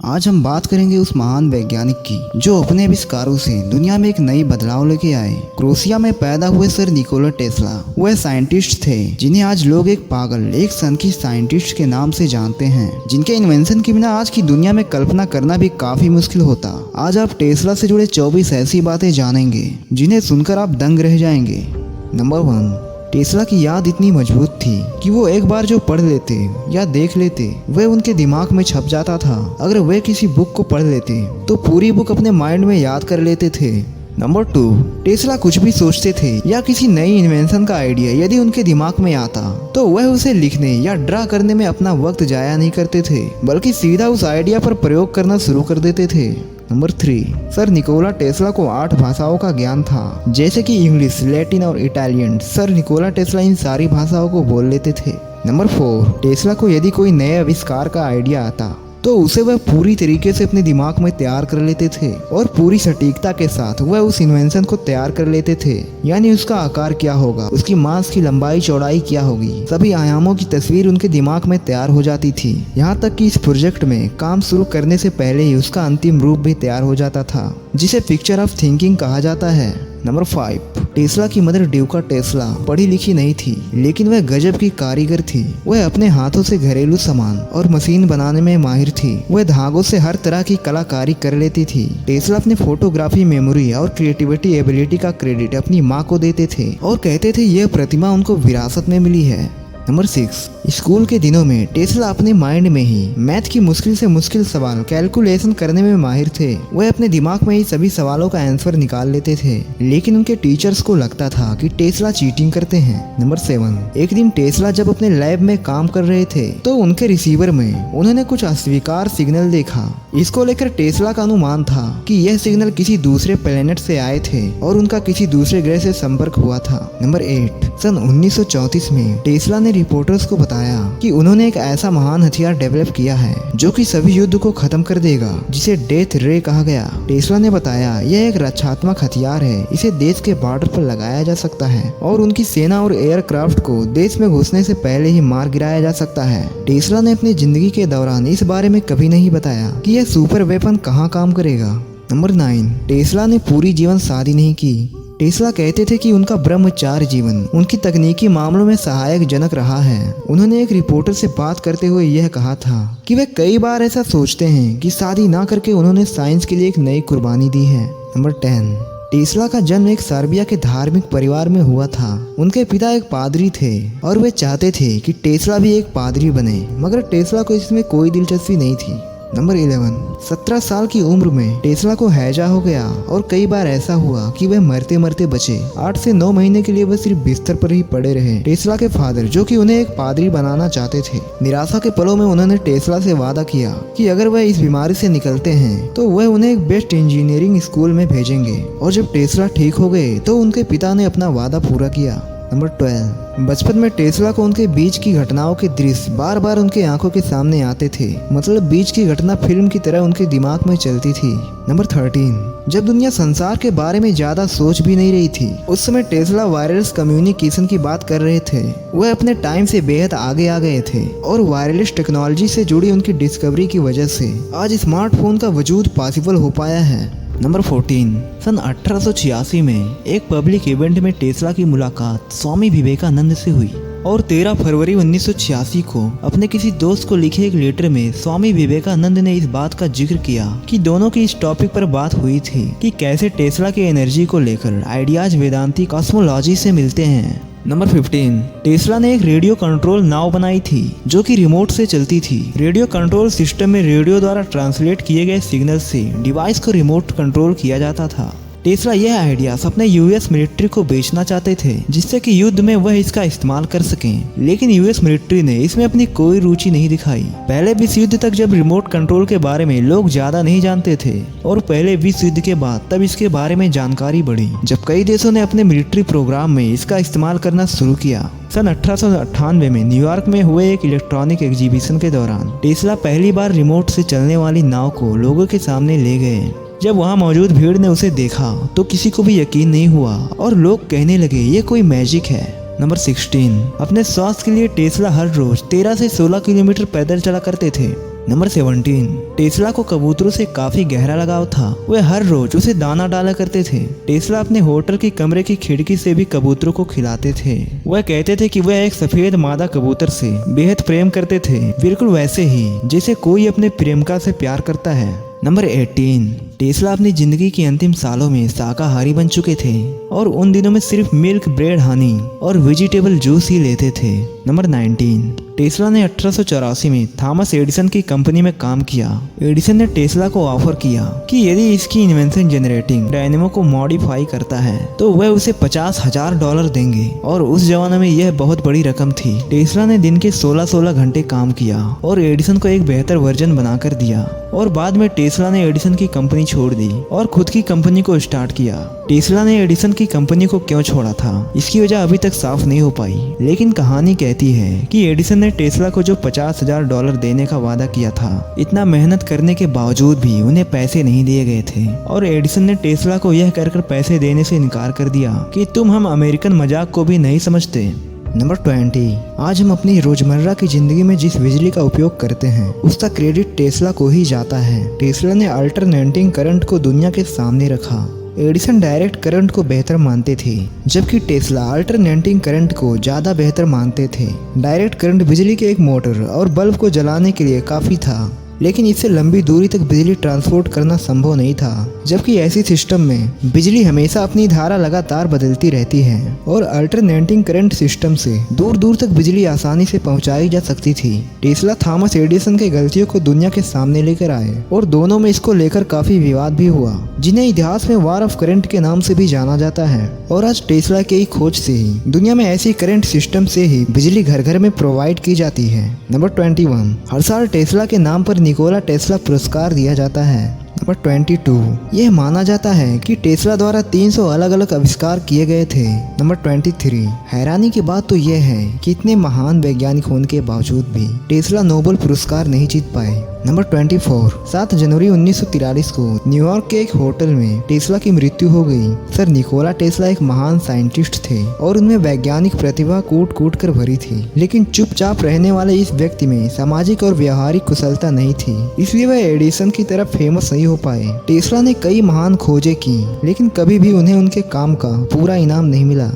आज हम बात करेंगे उस महान वैज्ञानिक की जो अपने आविष्कारों से दुनिया में एक नई बदलाव लेके आए। क्रोएशिया में पैदा हुए सर निकोला टेस्ला वह साइंटिस्ट थे जिन्हें आज लोग एक पागल एक सन की साइंटिस्ट के नाम से जानते हैं, जिनके इन्वेंशन के बिना आज की दुनिया में कल्पना करना भी काफी मुश्किल होता। आज आप टेस्ला से जुड़े 24 ऐसी बातें जानेंगे जिन्हें सुनकर आप दंग रह जाएंगे। नंबर 1, टेस्ला की याद इतनी मजबूत थी कि वो एक बार जो पढ़ लेते या देख लेते वह उनके दिमाग में छप जाता था। अगर वे किसी बुक को पढ़ लेते तो पूरी बुक अपने माइंड में याद कर लेते थे। नंबर 2, टेस्ला कुछ भी सोचते थे या किसी नई इन्वेंशन का आइडिया यदि उनके दिमाग में आता तो वह उसे लिखने या ड्रा करने में अपना वक्त जाया नहीं करते थे, बल्कि सीधा उस आइडिया पर प्रयोग करना शुरू कर देते थे। नंबर 3, सर निकोला टेस्ला को 8 भाषाओं का ज्ञान था, जैसे कि इंग्लिश, लैटिन और इटालियन। सर निकोला टेस्ला इन सारी भाषाओं को बोल लेते थे। नंबर 4, टेस्ला को यदि कोई नए आविष्कार का आइडिया आता तो उसे वह पूरी तरीके से अपने दिमाग में तैयार कर लेते थे और पूरी सटीकता के साथ वह उस इन्वेंशन को तैयार कर लेते थे। यानी उसका आकार क्या होगा, उसकी मास की लंबाई चौड़ाई क्या होगी, सभी आयामों की तस्वीर उनके दिमाग में तैयार हो जाती थी। यहाँ तक कि इस प्रोजेक्ट में काम शुरू करने से पहले ही उसका अंतिम रूप भी तैयार हो जाता था, जिसे पिक्चर ऑफ थिंकिंग कहा जाता है। नंबर 5, टेस्ला की मदर ड्यूका टेस्ला पढ़ी लिखी नहीं थी, लेकिन वह गजब की कारीगर थी। वह अपने हाथों से घरेलू सामान और मशीन बनाने में माहिर थी। वह धागों से हर तरह की कलाकारी कर लेती थी। टेस्ला अपने फोटोग्राफी मेमोरी और क्रिएटिविटी एबिलिटी का क्रेडिट अपनी माँ को देते थे और कहते थे यह प्रतिभा उनको विरासत में मिली है। नंबर 6, स्कूल के दिनों में टेस्ला अपने माइंड में ही मैथ की मुश्किल से मुश्किल सवाल कैलकुलेशन करने में माहिर थे। वह अपने दिमाग में ही सभी सवालों का आंसर निकाल लेते थे, लेकिन उनके टीचर्स को लगता था कि टेस्ला चीटिंग करते हैं। नंबर 7, एक दिन टेस्ला जब अपने लैब में काम कर रहे थे तो उनके रिसीवर में उन्होंने कुछ अस्वीकार सिग्नल देखा। इसको लेकर टेस्ला का अनुमान था कि यह सिग्नल किसी दूसरे प्लेनेट से आए थे और उनका किसी दूसरे ग्रह से संपर्क हुआ था। नंबर 8, सन 1934 में टेस्ला ने रिपोर्टर्स को बताया कि उन्होंने एक ऐसा महान हथियार डेवलप किया है जो कि सभी युद्ध को खत्म कर देगा, जिसे डेथ रे कहा गया। टेस्ला ने बताया यह एक रक्षात्मक हथियार है, इसे देश के बॉर्डर पर लगाया जा सकता है और उनकी सेना और एयरक्राफ्ट को देश में घुसने से पहले ही मार गिराया जा सकता है। टेस्ला ने अपनी जिंदगी के दौरान इस बारे में कभी नहीं बताया कि यह सुपर वेपन कहाँ काम करेगा। नंबर 9, टेस्ला ने पूरी जीवन शादी नहीं की। टेस्ला कहते थे कि उनका ब्रह्मचार्य जीवन उनकी तकनीकी मामलों में सहायक जनक रहा है। उन्होंने एक रिपोर्टर से बात करते हुए यह कहा था कि वे कई बार ऐसा सोचते हैं कि शादी ना करके उन्होंने साइंस के लिए एक नई कुर्बानी दी है। नंबर 10, टेस्ला का जन्म एक सर्बिया के धार्मिक परिवार में हुआ था। उनके पिता एक पादरी थे और वे चाहते थे कि टेस्ला भी एक पादरी बने, मगर टेस्ला को इसमें कोई दिलचस्पी नहीं थी। नंबर 11, 17 साल की उम्र में टेस्ला को हैजा हो गया और कई बार ऐसा हुआ कि वह मरते मरते बचे। 8 से 9 महीने के लिए वह सिर्फ बिस्तर पर ही पड़े रहे। टेस्ला के फादर, जो कि उन्हें एक पादरी बनाना चाहते थे, निराशा के पलों में उन्होंने टेस्ला से वादा किया कि अगर वह इस बीमारी से निकलते हैं तो वह उन्हें एक बेस्ट इंजीनियरिंग स्कूल में भेजेंगे। और जब टेस्ला ठीक हो गए तो उनके पिता ने अपना वादा पूरा किया। नंबर 12, बचपन में टेस्ला को उनके बीच की घटनाओं के दृश्य बार बार उनके आंखों के सामने आते थे, मतलब बीच की घटना फिल्म की तरह उनके दिमाग में चलती थी। नंबर 13, जब दुनिया संसार के बारे में ज्यादा सोच भी नहीं रही थी, उस समय टेस्ला वायरलेस कम्युनिकेशन की बात कर रहे थे। वह अपने टाइम से बेहद आगे आ गए थे और वायरलेस टेक्नोलॉजी से जुड़ी उनकी डिस्कवरी की वजह से आज स्मार्टफोन का वजूद पॉसिबल हो पाया है। नंबर 14, सन 1886 में एक पब्लिक इवेंट में टेस्ला की मुलाकात स्वामी विवेकानंद से हुई और 13 फरवरी 1986 को अपने किसी दोस्त को लिखे एक लेटर में स्वामी विवेकानंद ने इस बात का जिक्र किया कि दोनों की इस टॉपिक पर बात हुई थी कि कैसे टेस्ला की एनर्जी को लेकर आइडियाज वेदांती कॉस्मोलॉजी से मिलते हैं। नंबर 15, टेस्ला ने एक रेडियो कंट्रोल नाव बनाई थी जो कि रिमोट से चलती थी। रेडियो कंट्रोल सिस्टम में रेडियो द्वारा ट्रांसलेट किए गए सिग्नल से डिवाइस को रिमोट कंट्रोल किया जाता था। टेस्ला यह आइडियाज अपने यूएस मिलिट्री को बेचना चाहते थे जिससे कि युद्ध में वह इसका इस्तेमाल कर सकें, लेकिन यूएस मिलिट्री ने इसमें अपनी कोई रुचि नहीं दिखाई। पहले विश्व युद्ध तक जब रिमोट कंट्रोल के बारे में लोग ज्यादा नहीं जानते थे और पहले विश्व युद्ध के बाद तब इसके बारे में जानकारी बढ़ी जब कई देशों ने अपने मिलिट्री प्रोग्राम में इसका इस्तेमाल करना शुरू किया। सन 1898 में न्यूयॉर्क में हुए एक इलेक्ट्रॉनिक एग्जीबिशन के दौरान टेस्ला पहली बार रिमोट से चलने वाली नाव को लोगों के सामने ले गए। जब वहां मौजूद भीड़ ने उसे देखा तो किसी को भी यकीन नहीं हुआ और लोग कहने लगे ये कोई मैजिक है। नंबर 16, अपने स्वास्थ्य के लिए टेस्ला हर रोज 13 से 16 किलोमीटर पैदल चला करते थे। नंबर 17, टेस्ला को कबूतरों से काफी गहरा लगाव था। वह हर रोज उसे दाना डाला करते थे। टेस्ला अपने होटल की कमरे की खिड़की से भी कबूतरों को खिलाते थे। वह कहते थे कि वह एक सफेद मादा कबूतर से बेहद प्रेम करते थे, बिल्कुल वैसे ही जैसे कोई अपने प्रेमिका से प्यार करता है। नंबर 18, टेस्ला अपनी जिंदगी के अंतिम सालों में शाकाहारी बन चुके थे और उन दिनों में सिर्फ मिल्क, ब्रेड, हनी और वेजिटेबल जूस ही लेते थे। नंबर 19, टेस्ला ने 1884 में थॉमस एडिसन की कंपनी में काम किया। एडिसन ने टेस्ला को ऑफर किया कि यदि इसकी इन्वेंशन जनरेटिंग डायनेमो को मॉडिफाई करता है तो वह उसे $50,000 देंगे और उस जमाने में यह बहुत बड़ी रकम थी। टेस्ला ने दिन के 16 घंटे काम किया और एडिसन को एक बेहतर वर्जन बनाकर दिया और बाद में टेस्ला ने एडिसन की कंपनी छोड़ दी और खुद की कंपनी को स्टार्ट किया। टेस्ला ने एडिसन की कंपनी को क्यों छोड़ा था, इसकी वजह अभी तक साफ नहीं हो पाई, लेकिन कहानी कहती है कि एडिसन ने टेस्ला को जो $50,000 देने का वादा किया था, इतना मेहनत करने के बावजूद भी उन्हें पैसे नहीं दिए गए थे और एडिसन ने टेस्ला को यह कहकर पैसे देने से इनकार कर दिया कि तुम हम अमेरिकन मजाक को भी नहीं समझते। नंबर 20, आज हम अपनी रोजमर्रा की जिंदगी में जिस बिजली का उपयोग करते हैं उसका क्रेडिट टेस्ला को ही जाता है। टेस्ला ने अल्टरनेटिंग करंट को दुनिया के सामने रखा। एडिसन डायरेक्ट करंट को बेहतर मानते थे, जबकि टेस्ला अल्टरनेटिंग करंट को ज़्यादा बेहतर मानते थे। डायरेक्ट करंट बिजली के एक मोटर और बल्ब को जलाने के लिए काफ़ी था, लेकिन इससे लंबी दूरी तक बिजली ट्रांसपोर्ट करना संभव नहीं था, जबकि ऐसी सिस्टम में बिजली हमेशा अपनी धारा लगातार बदलती रहती है और अल्टरनेटिंग करंट सिस्टम से दूर दूर तक बिजली आसानी से पहुंचाई जा सकती थी। टेस्ला थॉमस एडिसन की गलतियों को दुनिया के सामने लेकर आए और दोनों में इसको लेकर काफी विवाद भी हुआ, जिन्हें इतिहास में वॉर ऑफ करंट के नाम से भी जाना जाता है। और आज टेस्ला की खोज से ही दुनिया में ऐसी करंट सिस्टम से ही बिजली घर घर में प्रोवाइड की जाती है। नंबर 21, हर साल टेस्ला के नाम पर निकोला टेस्ला पुरस्कार दिया जाता है। नंबर 22, यह माना जाता है कि टेस्ला द्वारा 300 अलग अलग आविष्कार किए गए थे। नंबर 23, हैरानी की बात तो यह है कि इतने महान वैज्ञानिक होने के बावजूद भी टेस्ला नोबेल पुरस्कार नहीं जीत पाए। नंबर 24, 7 जनवरी 1943 को न्यूयॉर्क के एक होटल में टेस्ला की मृत्यु हो गई। सर निकोला टेस्ला एक महान साइंटिस्ट थे और उनमें वैज्ञानिक प्रतिभा कूट कूट कर भरी थी, लेकिन चुपचाप रहने वाले इस व्यक्ति में सामाजिक और व्यवहारिक कुशलता नहीं थी, इसलिए वह एडिसन की तरह फेमस नहीं हो पाए। टेस्ला ने कई महान खोजें की, लेकिन कभी भी उन्हें उनके काम का पूरा इनाम नहीं मिला।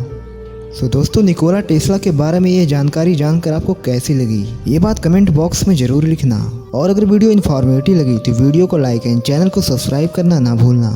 दोस्तों, निकोला टेस्ला के बारे में ये जानकारी जानकर आपको कैसी लगी, ये बात कमेंट बॉक्स में जरूर लिखना। और अगर वीडियो इन्फॉर्मेटिव लगी तो वीडियो को लाइक एंड चैनल को सब्सक्राइब करना ना भूलना।